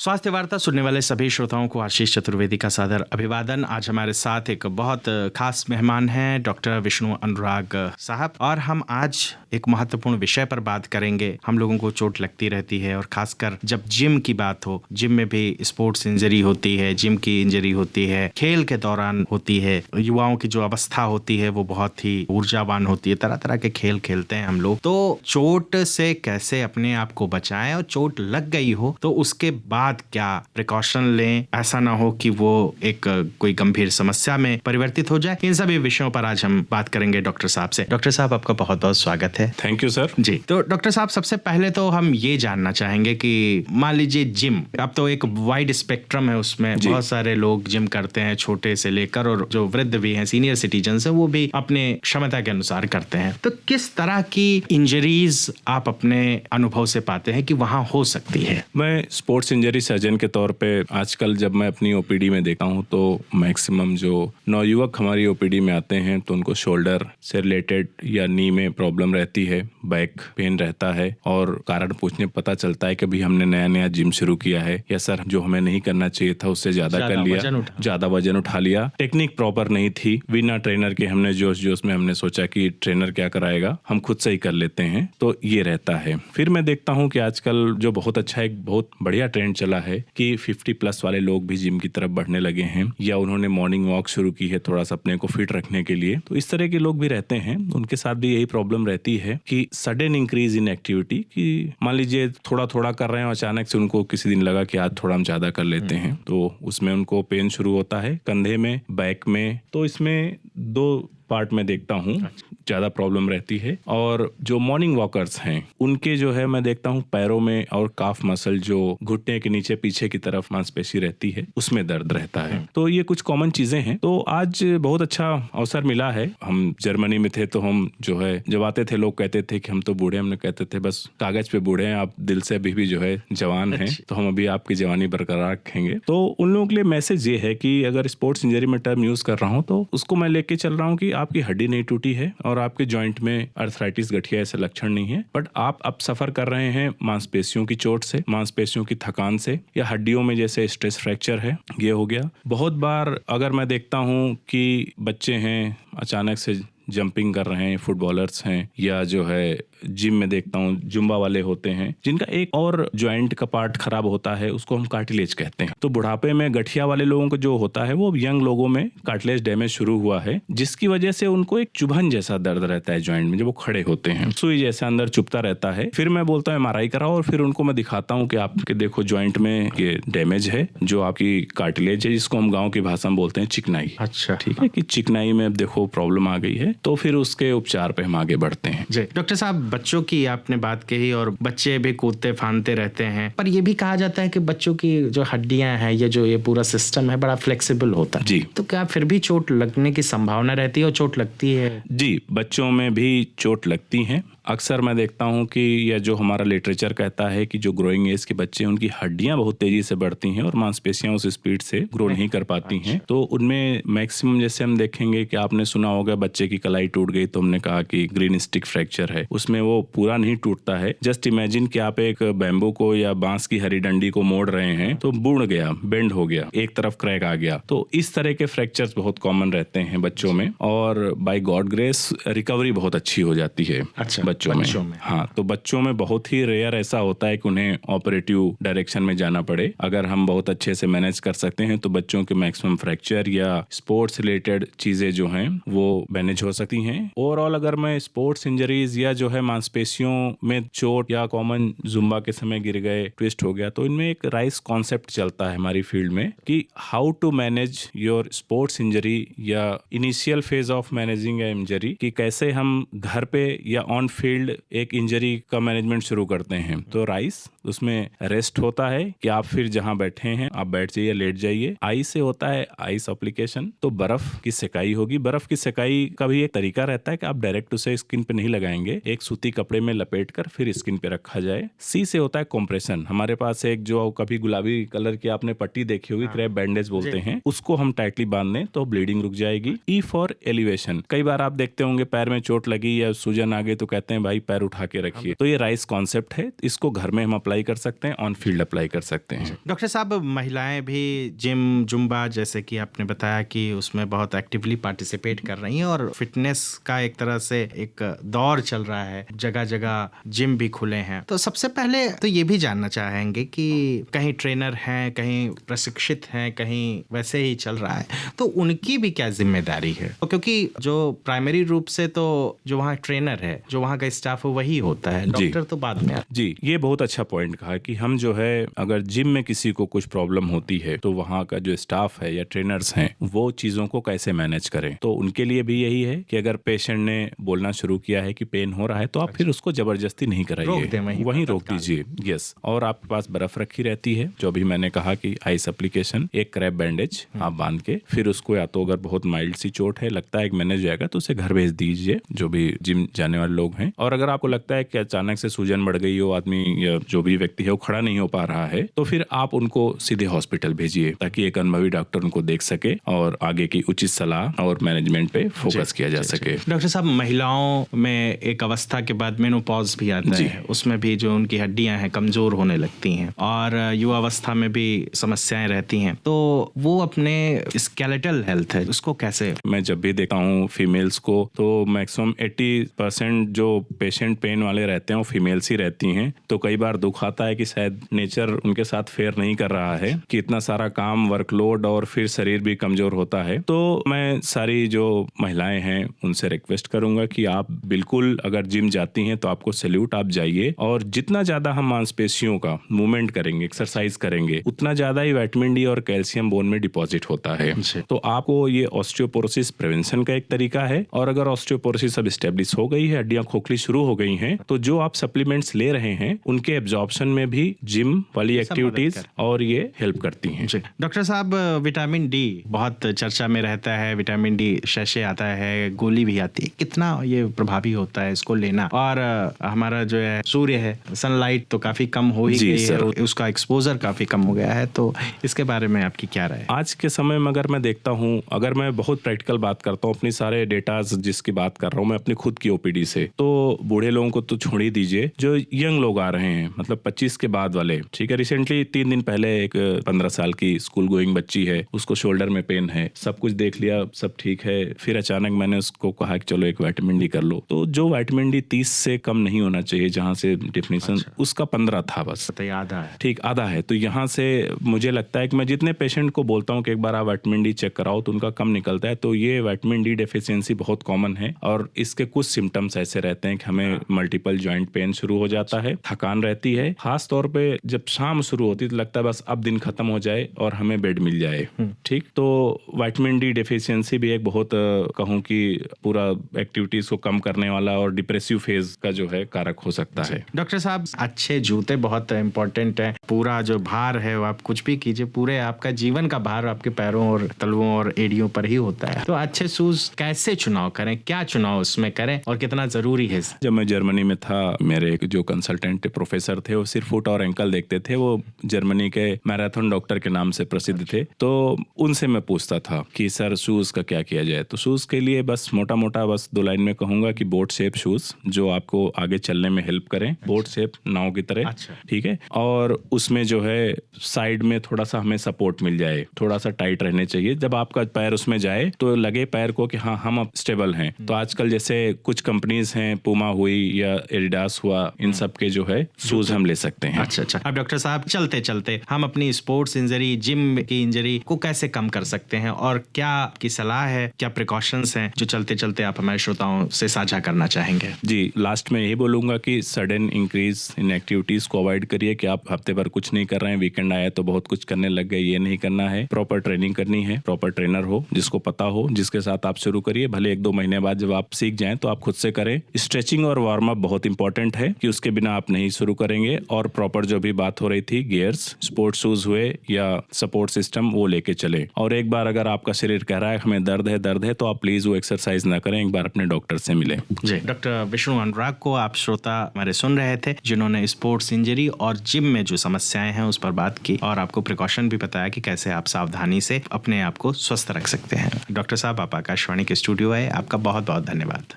स्वास्थ्य वार्ता सुनने वाले सभी श्रोताओं को आशीष चतुर्वेदी का सादर अभिवादन। आज हमारे साथ एक बहुत खास मेहमान हैं डॉक्टर विष्णु अनुराग साहब, और हम आज एक महत्वपूर्ण विषय पर बात करेंगे। हम लोगों को चोट लगती रहती है, और खासकर जब जिम की बात हो, जिम में भी स्पोर्ट्स इंजरी होती है, जिम की इंजरी होती है, खेल के दौरान होती है। युवाओं की जो अवस्था होती है वो बहुत ही ऊर्जावान होती है, तरह तरह के खेल खेलते हैं हम लोग। तो चोट से कैसे अपने आप को बचाएं, और चोट लग गई हो तो उसके बाद क्या प्रिकॉशन लें, ऐसा ना हो कि वो एक कोई गंभीर समस्या में परिवर्तित हो जाए। इन सभी विषयों पर आज हम बात करेंगे डॉक्टर साहब से। डॉक्टर साहब, आपका बहुत बहुत स्वागत है। Thank you sir. जी, तो डॉक्टर साहब, सबसे पहले तो हम ये जानना चाहेंगे कि मान लीजिए जिम, अब तो एक वाइड स्पेक्ट्रम है, उसमें बहुत सारे लोग जिम करते हैं, छोटे से लेकर, और जो वृद्ध भी हैं, सीनियर सिटीजन्स हैं, वो भी अपने क्षमता के अनुसार करते हैं। तो किस तरह की इंजरीज आप अपने अनुभव से पाते हैं कि वहां हो सकती है? मैं स्पोर्ट्स इंजरी सर्जन के तौर पे आजकल जब मैं अपनी ओपीडी में देखता हूँ तो मैक्सिमम जो नवयुवक हमारी ओपीडी में आते हैं तो उनको शोल्डर से रिलेटेड या नी में प्रॉब्लम रहती है, बैक पेन रहता है, और कारण पूछने पता चलता है कि अभी हमने नया नया जिम शुरू किया है, या सर जो हमें नहीं करना चाहिए था उससे ज्यादा कर लिया, ज्यादा वजन उठा लिया, टेक्निक प्रॉपर नहीं थी, बिना ट्रेनर के हमने जोश जोश में हमने सोचा कि ट्रेनर क्या कराएगा, हम खुद से ही कर लेते हैं। तो ये रहता है। फिर मैं देखता हूँ कि आजकल जो बहुत अच्छा एक बहुत बढ़िया ट्रेंड चला है कि 50+ वाले लोग भी जिम की तरफ बढ़ने लगे हैं, या उन्होंने मॉर्निंग वॉक शुरू की है थोड़ा सा अपने को फिट रखने के लिए। तो इस तरह के लोग भी रहते हैं, उनके साथ भी यही प्रॉब्लम रहती है कि सडन इंक्रीज इन एक्टिविटी, कि मान लीजिए थोड़ा थोड़ा कर रहे हैं, अचानक से उनको किसी दिन लगा कि आज थोड़ा हम ज्यादा कर लेते हैं, तो उसमें उनको पेन शुरू होता है कंधे में, बैक में। तो इसमें दो पार्ट में देखता हूँ ज़्यादा प्रॉब्लम रहती है। और जो मॉर्निंग वॉकर्स हैं उनके जो है मैं देखता हूँ पैरों में और काफ मसल, जो घुटने के नीचे पीछे की तरफ मांसपेशी रहती है, उसमें दर्द रहता है। तो ये कुछ कॉमन चीज़ें हैं। तो आज बहुत अच्छा अवसर मिला है। हम जर्मनी में थे तो हम जो है जब आते थे लोग कहते थे कि हम तो बूढ़े, हमने कहते थे बस कागज पे बूढ़े हैं, आप दिल से अभी भी जो है जवान हैं, तो हम अभी आपकी जवानी बरकरार रखेंगे। तो उन लोगों के लिए मैसेज ये है कि अगर स्पोर्ट्स इंजरी में टर्म यूज कर रहा हूँ तो उसको मैं लेके चल रहा हूँ कि आपकी हड्डी नहीं टूटी है और आपके जॉइंट में अर्थराइटिस, गठिया ऐसे लक्षण नहीं है, बट आप अब सफर कर रहे हैं मांसपेशियों की चोट से, मांसपेशियों की थकान से, या हड्डियों में जैसे स्ट्रेस फ्रैक्चर है, ये हो गया। बहुत बार अगर मैं देखता हूँ कि बच्चे हैं अचानक से जंपिंग कर रहे हैं, फुटबॉलर्स हैं, या जो है जिम में देखता हूँ जुम्बा वाले होते हैं जिनका एक और जॉइंट का पार्ट खराब होता है, उसको हम कार्टिलेज कहते हैं। तो बुढ़ापे में गठिया वाले लोगों को जो होता है वो यंग लोगों में कार्टिलेज डैमेज शुरू हुआ है, जिसकी वजह से उनको एक चुभन जैसा दर्द रहता है जॉइंट में जब वो खड़े होते हैं, सुई जैसा अंदर चुभता रहता है। फिर मैं बोलता हूँ MRI कराओ, और फिर उनको मैं दिखाता हूँ कि आपके देखो जॉइंट में ये डैमेज है, जो आपकी कार्टिलेज है, जिसको हम गाँव की भाषा में बोलते हैं चिकनाई। अच्छा, ठीक है, कि चिकनाई में अब देखो प्रॉब्लम आ गई है, तो फिर उसके उपचार पे हम आगे बढ़ते हैं। जी डॉक्टर साहब, बच्चों की आपने बात कही, और बच्चे भी कूदते फांदते रहते हैं, पर ये भी कहा जाता है कि बच्चों की जो हड्डियां हैं, ये पूरा सिस्टम है, बड़ा फ्लेक्सिबल होता है। जी, तो क्या फिर भी चोट लगने की संभावना रहती है, और चोट लगती है? जी, बच्चों में भी चोट लगती है। अक्सर मैं देखता हूं कि यह जो हमारा लिटरेचर कहता है कि जो ग्रोइंग एज के बच्चे हैं उनकी हड्डियां बहुत तेजी से बढ़ती हैं और मांसपेशियां उस स्पीड से ग्रो नहीं कर पाती हैं। तो उनमें मैक्सिमम जैसे हम देखेंगे कि आपने सुना होगा बच्चे की कलाई टूट गई, तो हमने कहा कि ग्रीन स्टिक फ्रैक्चर है, उसमें वो पूरा नहीं टूटता है। जस्ट इमेजिन कि आप एक बैम्बू को या बांस की हरी डंडी को मोड़ रहे हैं तो बुड़ गया, बेंड हो गया, एक तरफ क्रैक आ गया। तो इस तरह के फ्रैक्चर्स बहुत कॉमन रहते हैं बच्चों में, और बाय गॉड ग्रेस रिकवरी बहुत अच्छी हो जाती है। अच्छा, बच्चों में। हाँ, तो बच्चों में बहुत ही रेयर ऐसा होता है कि उन्हें ऑपरेटिव डायरेक्शन में जाना पड़े। अगर हम बहुत अच्छे से मैनेज कर सकते हैं तो बच्चों के मैक्सिमम फ्रैक्चर या स्पोर्ट्स रिलेटेड चीजें जो हैं वो मैनेज हो सकती हैं। ओवरऑल अगर मैं स्पोर्ट्स इंजरीज या जो है मांसपेशियों में चोट, या कॉमन जुम्बा के समय गिर गए, ट्विस्ट हो गया, तो इनमें एक राइस कॉन्सेप्ट चलता है हमारी फील्ड में कि how to manage your sports injury, या initial phase of managing injury, कि कैसे हम घर पे या ऑन फील्ड एक इंजरी का मैनेजमेंट शुरू करते हैं। तो राइस, उसमें रेस्ट होता है कि आप फिर जहां बैठे हैं आप बैठ जाइए, लेट जाइए। आई से होता है आइस एप्लीकेशन, तो बर्फ की सेकाई होगी। बर्फ की सेकाई का भी एक तरीका रहता है कि आप डायरेक्ट उसे स्किन पे नहीं लगाएंगे, एक सूती कपड़े में लपेट कर फिर स्किन पे रखा जाए। सी से होता है कॉम्प्रेशन। हमारे पास एक जो कभी गुलाबी कलर की आपने पट्टी देखी होगी, क्रैप बैंडेज बोलते हैं, उसको हम टाइटली बांध दें तो ब्लीडिंग रुक जाएगी। E for elevation. कई बार आप देखते होंगे पैर में चोट लगी या सूजन आ गई तो कहते हैं भाई पैर उठा के रखिए, तो ये राइस कॉन्सेप्ट है, इसको घर में हम अप्लाई कर सकते हैं, ऑन फील्ड अप्लाई कर सकते हैं। डॉक्टर साहब, महिलाएं भी जिम जुम्बा जैसे कि आपने बताया कि उसमें बहुत एक्टिवली पार्टिसिपेट कर रही हैं और फिटनेस का एक तरह से एक दौर चल रहा है, जगह जगह जिम भी खुले हैं। तो सबसे पहले तो ये भी जानना चाहेंगे कि कहीं ट्रेनर हैं, कहीं प्रशिक्षित हैं, कहीं वैसे ही चल रहा है, तो उनकी भी क्या जिम्मेदारी है? क्योंकि जो प्राइमरी रूप से तो जो वहाँ ट्रेनर है, जो वहाँ का स्टाफ है, वही होता है, डॉक्टर तो बाद में। जी, ये बहुत अच्छा पॉइंट कहा कि हम जो है अगर जिम में किसी को कुछ प्रॉब्लम होती है तो वहाँ का जो स्टाफ है या ट्रेनर्स हैं वो चीज़ों को कैसे मैनेज करें। तो उनके लिए भी यही है कि अगर पेशेंट ने बोलना शुरू किया है कि पेन हो रहा है तो आप फिर उसको जबरदस्ती नहीं कराइए, वहीं रोक दीजिए। यस, और आपके पास बर्फ रखी रहती है, जो अभी मैंने कहा कि आइस एप्लीकेशन, एक क्रैप बैंडेज आप बांध के फिर उसको, या तो अगर बहुत माइल्ड सी चोट है, लगता है कि मैनेज जाएगा, तो उसे घर भेज दीजिए, जो भी जिम जाने वाले लोग हैं। और अगर आपको लगता है कि अचानक से सूजन बढ़ गई हो, आदमी या जो भी व्यक्ति है वो खड़ा नहीं हो पा रहा है, तो फिर आप उनको सीधे हॉस्पिटल भेजिए ताकि एक अनुभवी डॉक्टर उनको देख सके और आगे की उचित सलाह और मैनेजमेंट पे फोकस किया जा सके। डॉक्टर साहब, महिलाओं में एक अवस्था के बाद मेनोपॉज भी आता है, उसमें भी जो उनकी हड्डियां हैं कमजोर होने लगती हैं और युवा अवस्था में भी समस्याएं रहती हैं, तो वो अपने स्केलेटल हेल्थ है उसको कैसे? मैं जब भी देखता हूँ फीमेल्स को तो मैक्सिमम 80% जो पेशेंट पेन वाले रहते हैं वो फीमेल्स ही रहती हैं। तो कई बार दुख आता है कि शायद नेचर उनके साथ फेयर नहीं कर रहा है कि इतना सारा काम, वर्कलोड और फिर शरीर भी कमजोर होता है। तो मैं सारी जो महिलाएं हैं उनसे रिक्वेस्ट करूंगा कि आप बिल्कुल अगर जिम जाती हैं तो आपको सैल्यूट, आप जाइए और जितना ज्यादा हम मांसपेशियों का मूवमेंट करेंगे, एक्सरसाइज करेंगे, उतना ज्यादा ही विटामिन डी और कैल्शियम बोन में डिपॉजिट होता है। तो आपको ये ऑस्टियोपोरोसिस प्रिवेंशन का एक तरीका है। और अगर ऑस्टियोपोरोसिस अब स्टेब्लिश हो गई है, हड्डियां खोखली शुरू हो गई हैं, तो जो आप सप्लीमेंट्स ले रहे हैं उनके एब्जॉर्प्शन में भी जिम वाली एक्टिविटीज और ये हेल्प करती हैं। डॉक्टर साहब, विटामिन डी बहुत चर्चा में रहता है, विटामिन डी शैशे आता है, गोली भी आती है, कितना ये प्रभावी होता है इसको लेना? और हमारा जो है सूर्य है, सनलाइट तो काफी कम हो ही गई है, उसका एक्सपोजर काफी कम हो गया है, तो इसके बारे में आपकी क्या राय है? आज के समय में अगर मैं देखता हूँ, अगर मैं बहुत प्रैक्टिकल बात करता हूँ, अपनी सारे डेटाज जिसकी बात कर रहा हूँ मैं अपनी खुद की ओपीडी से, तो बूढ़े लोगों को तो छोड़ ही दीजिए, जो यंग लोग आ रहे हैं, मतलब 25 के बाद वाले, ठीक है। रिसेंटली 3 दिन पहले एक 15 साल की स्कूल गोइंग बच्ची है, उसको शोल्डर में पेन है, सब कुछ देख लिया, सब ठीक है, फिर अचानक मैंने उसको कहा कि चलो एक विटामिन डी कर लो। तो जो विटामिन डी 30 से कम नहीं होना चाहिए, जहां से डेफिनेशन उसका 15 था बस, आधा है, ठीक आधा है। तो यहाँ से मुझे लगता है कि मैं जितने पेशेंट को बोलता हूँ कि एक बार आप विटामिन डी चेक कराओ तो उनका कम निकलता है। तो ये विटामिन डी डेफिशिएंसी बहुत कॉमन है और इसके कुछ सिम्टम्स ऐसे रहते हैं कि हमें मल्टीपल जॉइंट पेन शुरू हो जाता है, थकान रहती है, खास तौर पे जब शाम शुरू होती है तो लगता है बस अब दिन खत्म हो जाए और हमें बेड मिल जाए, ठीक। तो विटामिन डी डेफिशिएंसी भी एक बहुत कहूँ कि पूरा एक्टिविटीज को कम करने वाला और डिप्रेसिव फेज का जो है कारक हो सकता है। डॉक्टर साहब, अच्छे जूते बहुत इंपॉर्टेंट है, पूरा जो भार है वो आप कुछ भी कीजिए, पूरे आपका जीवन का भार आपके पैरों और तलवों और एड़ियों पर ही होता है। तो अच्छे शूज कैसे चुनाव करें, क्या चुनाव उसमें करें और कितना जरूरी है? जब मैं जर्मनी में था, मेरे जो कंसल्टेंट प्रोफेसर थे वो सिर्फ फुट और एंकल देखते थे, वो जर्मनी के मैराथन डॉक्टर के नाम से प्रसिद्ध थे। तो उनसे मैं पूछता था कि सर शूज का क्या किया जाए। तो शूज के लिए बस मोटा मोटा बस 2 लाइन में कहूंगा कि बोट शेप शूज, जो आपको आगे चलने में हेल्प करें, बोट शेप नाव की तरह, ठीक है। और उसमें जो है साइड में थोड़ा सा हमें सपोर्ट मिल जाए, थोड़ा सा टाइट रहने चाहिए, जब आपका पैर उसमें जाए तो लगे पैर को कि हाँ हम अब स्टेबल हैं। तो आजकल जैसे कुछ कंपनीज हैं, पूमा हुई या एडिडास हुआ, इन सब के जो है शूज हम ले सकते हैं। अच्छा। अब डॉक्टर साहब, चलते चलते हम अपनी स्पोर्ट्स इंजरी, जिम की इंजरी को कैसे कम कर सकते हैं और क्या आपकी सलाह है, क्या प्रिकॉशंस हैं जो चलते चलते आप हमारे श्रोताओं से साझा करना चाहेंगे? जी, लास्ट में यही बोलूंगा कि सडन इंक्रीज इन एक्टिविटीज को अवॉइड करिए कि आप हफ्ते भर कुछ नहीं कर रहे हैं, वीकेंड आया तो बहुत कुछ करने लग गए, ये नहीं करना है। प्रॉपर ट्रेनिंग करनी है, प्रॉपर ट्रेनर हो जिसको पता हो, जिसके साथ आप शुरू करिए। भले 1-2 महीने बाद जब आप सीख जाएं तो आप खुद से करें। स्ट्रेचिंग और वार्म अप बहुत इंपॉर्टेंट है कि उसके बिना आप नहीं शुरू करेंगे। और प्रॉपर जो भी बात हो रही थी, गियर्स, स्पोर्ट्स शूज हुए या सपोर्ट सिस्टम, वो लेके चले। और एक बार अगर आपका शरीर कह रहा है हमें दर्द है तो आप प्लीज वो एक्सरसाइज ना करें, एक बार अपने डॉक्टर से मिले। जी, डॉक्टर विष्णु अनुराग को आप श्रोता हमारे सुन रहे थे, जिन्होंने स्पोर्ट्स इंजरी और जिम में जो समस्याएं हैं उस पर बात की और आपको प्रिकॉशन भी बताया कि कैसे आप सावधानी से अपने आप को स्वस्थ रख सकते हैं। डॉक्टर साहब, आप आकाशवाणी के स्टूडियो आए, आपका बहुत बहुत धन्यवाद।